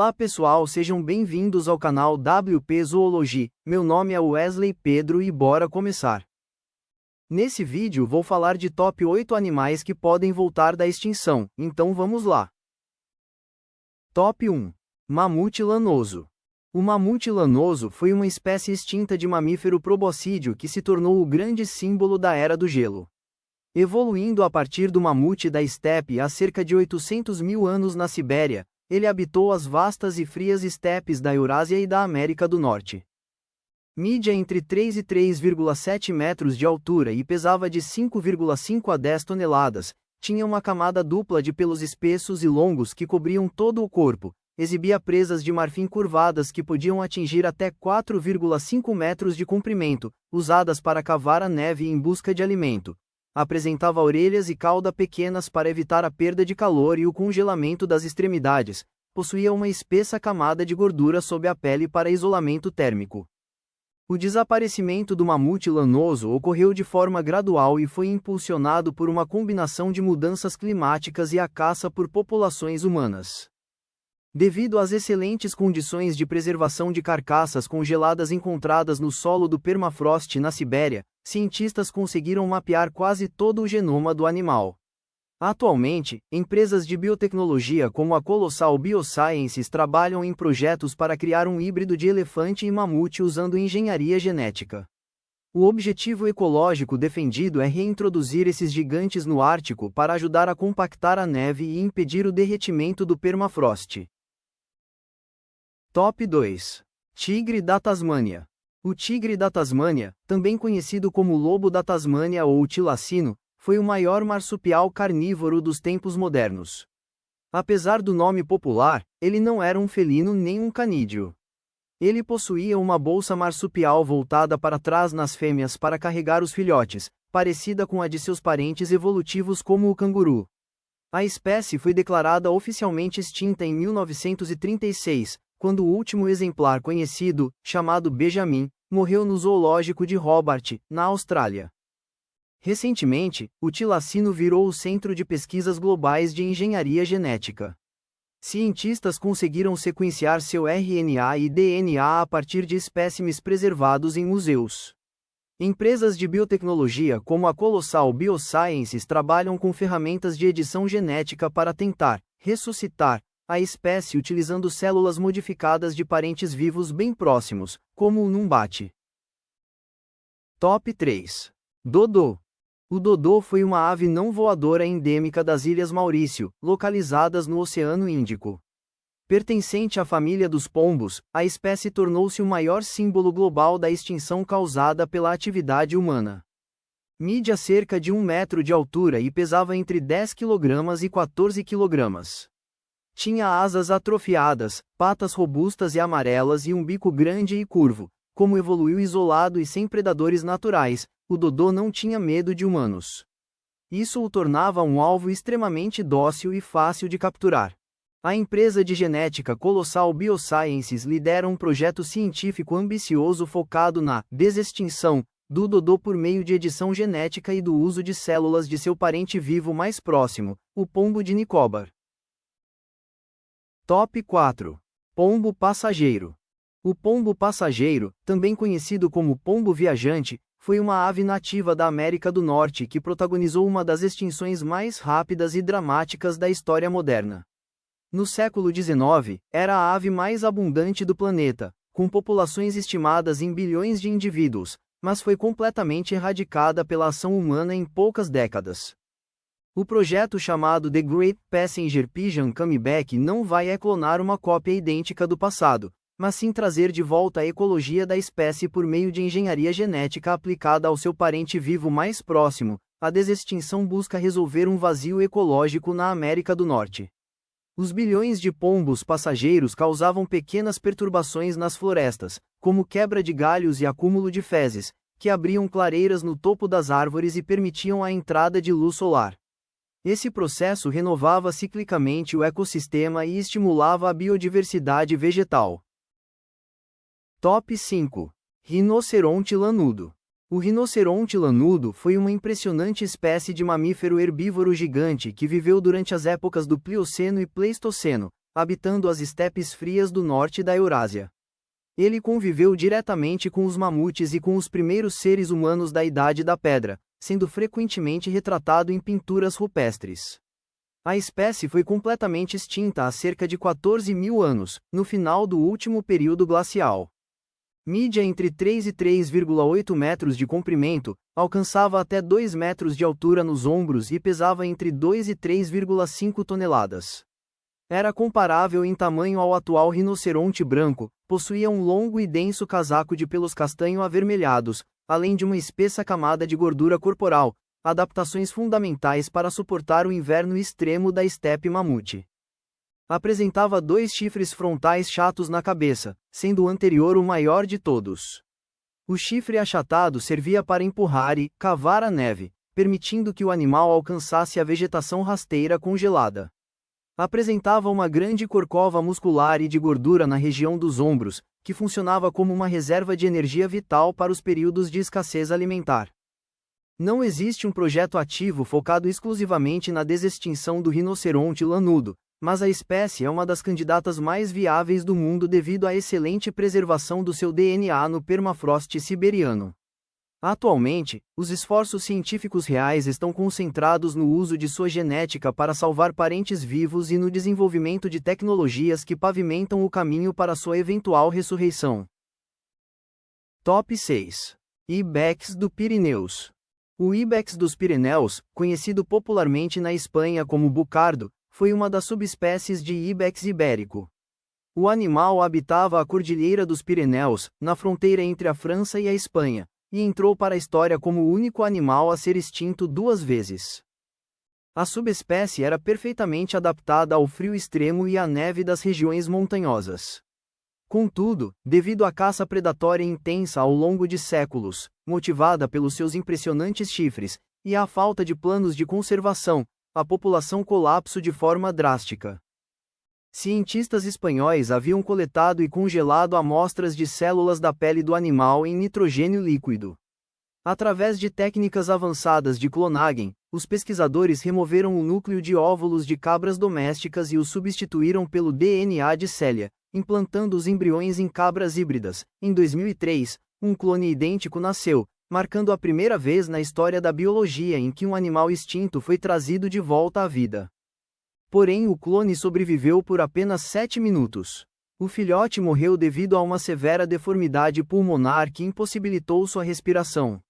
Olá pessoal, sejam bem-vindos ao canal WP Zoology. Meu nome é Wesley Pedro e bora começar. Nesse vídeo vou falar de top 8 animais que podem voltar da extinção, então vamos lá. Top 1. Mamute lanoso. O mamute lanoso foi uma espécie extinta de mamífero proboscídeo que se tornou o grande símbolo da Era do Gelo. Evoluindo a partir do mamute da estepe há cerca de 800 mil anos na Sibéria, ele habitou as vastas e frias estepes da Eurásia e da América do Norte. Mídia entre 3 e 3,7 metros de altura e pesava de 5,5 a 10 toneladas, tinha uma camada dupla de pelos espessos e longos que cobriam todo o corpo, exibia presas de marfim curvadas que podiam atingir até 4,5 metros de comprimento, usadas para cavar a neve em busca de alimento. Apresentava orelhas e cauda pequenas para evitar a perda de calor e o congelamento das extremidades, possuía uma espessa camada de gordura sob a pele para isolamento térmico. O desaparecimento do mamute lanoso ocorreu de forma gradual e foi impulsionado por uma combinação de mudanças climáticas e a caça por populações humanas. Devido às excelentes condições de preservação de carcaças congeladas encontradas no solo do permafrost na Sibéria, cientistas conseguiram mapear quase todo o genoma do animal. Atualmente, empresas de biotecnologia como a Colossal Biosciences trabalham em projetos para criar um híbrido de elefante e mamute usando engenharia genética. O objetivo ecológico defendido é reintroduzir esses gigantes no Ártico para ajudar a compactar a neve e impedir o derretimento do permafrost. Top 2. Tigre da Tasmânia. O tigre da Tasmânia, também conhecido como lobo da Tasmânia ou tilacino, foi o maior marsupial carnívoro dos tempos modernos. Apesar do nome popular, ele não era um felino nem um canídeo. Ele possuía uma bolsa marsupial voltada para trás nas fêmeas para carregar os filhotes, parecida com a de seus parentes evolutivos como o canguru. A espécie foi declarada oficialmente extinta em 1936, quando o último exemplar conhecido, chamado Benjamin, morreu no zoológico de Hobart, na Austrália. Recentemente, o tilacino virou o centro de pesquisas globais de engenharia genética. Cientistas conseguiram sequenciar seu RNA e DNA a partir de espécimes preservados em museus. Empresas de biotecnologia como a Colossal Biosciences trabalham com ferramentas de edição genética para tentar ressuscitar a espécie utilizando células modificadas de parentes vivos bem próximos, como o numbate. Top 3. Dodô. O dodô foi uma ave não voadora endêmica das Ilhas Maurício, localizadas no Oceano Índico. Pertencente à família dos pombos, a espécie tornou-se o maior símbolo global da extinção causada pela atividade humana. Mídia cerca de 1 metro de altura e pesava entre 10 kg e 14 kg. Tinha asas atrofiadas, patas robustas e amarelas e um bico grande e curvo. Como evoluiu isolado e sem predadores naturais, o dodô não tinha medo de humanos. Isso o tornava um alvo extremamente dócil e fácil de capturar. A empresa de genética Colossal Biosciences lidera um projeto científico ambicioso focado na desextinção do dodô por meio de edição genética e do uso de células de seu parente vivo mais próximo, o pombo de Nicobar. Top 4. Pombo passageiro. O pombo passageiro, também conhecido como pombo viajante, foi uma ave nativa da América do Norte que protagonizou uma das extinções mais rápidas e dramáticas da história moderna. No século XIX, era a ave mais abundante do planeta, com populações estimadas em bilhões de indivíduos, mas foi completamente erradicada pela ação humana em poucas décadas. O projeto chamado The Great Passenger Pigeon Comeback não vai clonar uma cópia idêntica do passado, mas sim trazer de volta a ecologia da espécie por meio de engenharia genética aplicada ao seu parente vivo mais próximo. A desextinção busca resolver um vazio ecológico na América do Norte. Os bilhões de pombos passageiros causavam pequenas perturbações nas florestas, como quebra de galhos e acúmulo de fezes, que abriam clareiras no topo das árvores e permitiam a entrada de luz solar. Esse processo renovava ciclicamente o ecossistema e estimulava a biodiversidade vegetal. Top 5. Rinoceronte lanudo. O rinoceronte lanudo foi uma impressionante espécie de mamífero herbívoro gigante que viveu durante as épocas do Plioceno e Pleistoceno, habitando as estepes frias do norte da Eurásia. Ele conviveu diretamente com os mamutes e com os primeiros seres humanos da Idade da Pedra, sendo frequentemente retratado em pinturas rupestres. A espécie foi completamente extinta há cerca de 14 mil anos, no final do último período glacial. Mídia entre 3 e 3,8 metros de comprimento, alcançava até 2 metros de altura nos ombros e pesava entre 2 e 3,5 toneladas. Era comparável em tamanho ao atual rinoceronte branco, possuía um longo e denso casaco de pelos castanho-avermelhados, além de uma espessa camada de gordura corporal, adaptações fundamentais para suportar o inverno extremo da estepe mamute. Apresentava 2 chifres frontais chatos na cabeça, sendo o anterior o maior de todos. O chifre achatado servia para empurrar e cavar a neve, permitindo que o animal alcançasse a vegetação rasteira congelada. Apresentava uma grande corcova muscular e de gordura na região dos ombros, que funcionava como uma reserva de energia vital para os períodos de escassez alimentar. Não existe um projeto ativo focado exclusivamente na desextinção do rinoceronte lanudo, mas a espécie é uma das candidatas mais viáveis do mundo devido à excelente preservação do seu DNA no permafrost siberiano. Atualmente, os esforços científicos reais estão concentrados no uso de sua genética para salvar parentes vivos e no desenvolvimento de tecnologias que pavimentam o caminho para sua eventual ressurreição. Top 6. Ibex do Pirineus. O Ibex dos Pirineus, conhecido popularmente na Espanha como bucardo, foi uma das subespécies de Ibex ibérico. O animal habitava a Cordilheira dos Pirineus, na fronteira entre a França e a Espanha, e entrou para a história como o único animal a ser extinto 2 vezes. A subespécie era perfeitamente adaptada ao frio extremo e à neve das regiões montanhosas. Contudo, devido à caça predatória intensa ao longo de séculos, motivada pelos seus impressionantes chifres, e à falta de planos de conservação, a população colapsou de forma drástica. Cientistas espanhóis haviam coletado e congelado amostras de células da pele do animal em nitrogênio líquido. Através de técnicas avançadas de clonagem, os pesquisadores removeram o núcleo de óvulos de cabras domésticas e o substituíram pelo DNA de Célia, implantando os embriões em cabras híbridas. Em 2003, um clone idêntico nasceu, marcando a primeira vez na história da biologia em que um animal extinto foi trazido de volta à vida. Porém, o clone sobreviveu por apenas 7 minutos. O filhote morreu devido a uma severa deformidade pulmonar que impossibilitou sua respiração.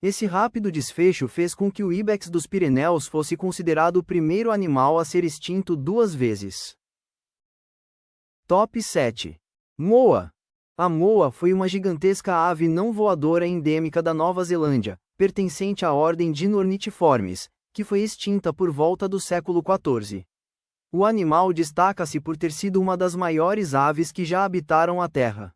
Esse rápido desfecho fez com que o Ibex dos Pirineus fosse considerado o primeiro animal a ser extinto 2 vezes. Top 7. Moa. A moa foi uma gigantesca ave não voadora endêmica da Nova Zelândia, pertencente à ordem Dinornithiformes, que foi extinta por volta do século XIV. O animal destaca-se por ter sido uma das maiores aves que já habitaram a Terra.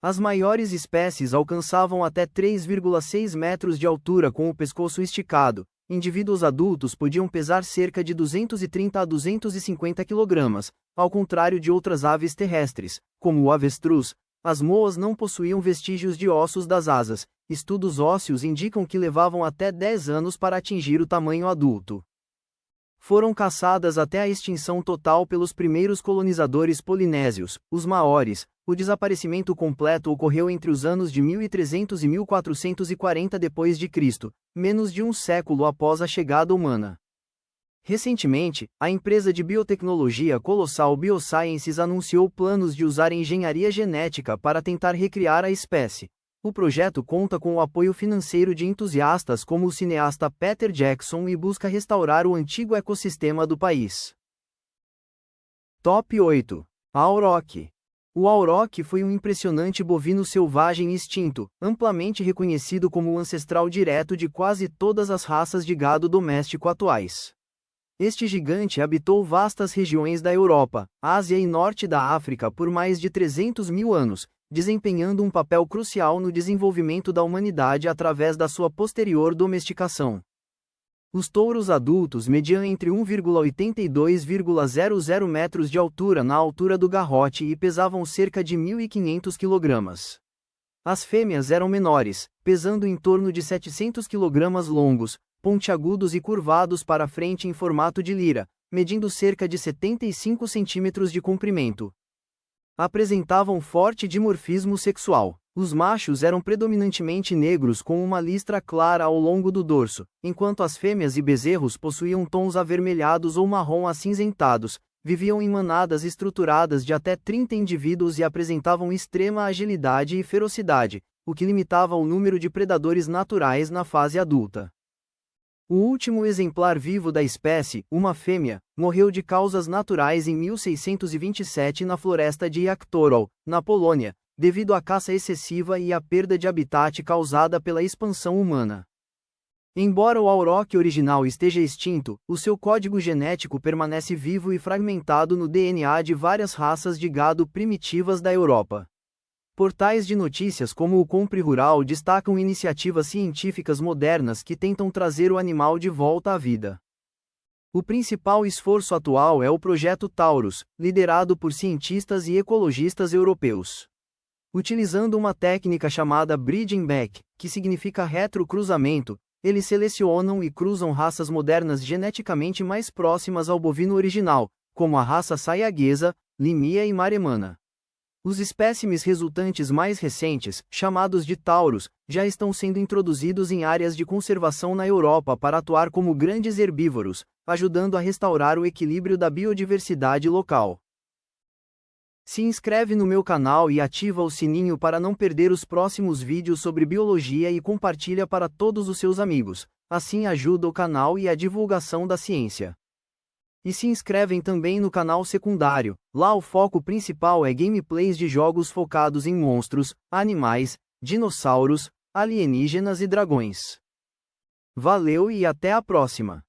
As maiores espécies alcançavam até 3,6 metros de altura com o pescoço esticado. Indivíduos adultos podiam pesar cerca de 230 a 250 kg, ao contrário de outras aves terrestres, como o avestruz. As moas não possuíam vestígios de ossos das asas. Estudos ósseos indicam que levavam até 10 anos para atingir o tamanho adulto. Foram caçadas até a extinção total pelos primeiros colonizadores polinésios, os maoris. O desaparecimento completo ocorreu entre os anos de 1300 e 1440 d.C., menos de um século após a chegada humana. Recentemente, a empresa de biotecnologia colossal Biosciences anunciou planos de usar engenharia genética para tentar recriar a espécie. O projeto conta com o apoio financeiro de entusiastas como o cineasta Peter Jackson e busca restaurar o antigo ecossistema do país. Top 8. Auroch. O auroch foi um impressionante bovino selvagem extinto, amplamente reconhecido como o ancestral direto de quase todas as raças de gado doméstico atuais. Este gigante habitou vastas regiões da Europa, Ásia e norte da África por mais de 300 mil anos, desempenhando um papel crucial no desenvolvimento da humanidade através da sua posterior domesticação. Os touros adultos mediam entre 1,80 e 2,00 metros de altura na altura do garrote e pesavam cerca de 1.500 kg. As fêmeas eram menores, pesando em torno de 700 kg longos, pontiagudos e curvados para frente em formato de lira, medindo cerca de 75 centímetros de comprimento. Apresentavam forte dimorfismo sexual. Os machos eram predominantemente negros com uma listra clara ao longo do dorso, enquanto as fêmeas e bezerros possuíam tons avermelhados ou marrom acinzentados, viviam em manadas estruturadas de até 30 indivíduos e apresentavam extrema agilidade e ferocidade, o que limitava o número de predadores naturais na fase adulta. O último exemplar vivo da espécie, uma fêmea, morreu de causas naturais em 1627 na floresta de Jaktorol, na Polônia, devido à caça excessiva e à perda de habitat causada pela expansão humana. Embora o auroch original esteja extinto, o seu código genético permanece vivo e fragmentado no DNA de várias raças de gado primitivas da Europa. Portais de notícias como o Compre Rural destacam iniciativas científicas modernas que tentam trazer o animal de volta à vida. O principal esforço atual é o Projeto Taurus, liderado por cientistas e ecologistas europeus. Utilizando uma técnica chamada breeding back, que significa retrocruzamento, eles selecionam e cruzam raças modernas geneticamente mais próximas ao bovino original, como a raça saiaguesa, limia e maremana. Os espécimes resultantes mais recentes, chamados de Taurus, já estão sendo introduzidos em áreas de conservação na Europa para atuar como grandes herbívoros, ajudando a restaurar o equilíbrio da biodiversidade local. Se inscreve no meu canal e ativa o sininho para não perder os próximos vídeos sobre biologia e compartilha para todos os seus amigos, assim ajuda o canal e a divulgação da ciência. E se inscrevem também no canal secundário, lá o foco principal é gameplays de jogos focados em monstros, animais, dinossauros, alienígenas e dragões. Valeu e até a próxima!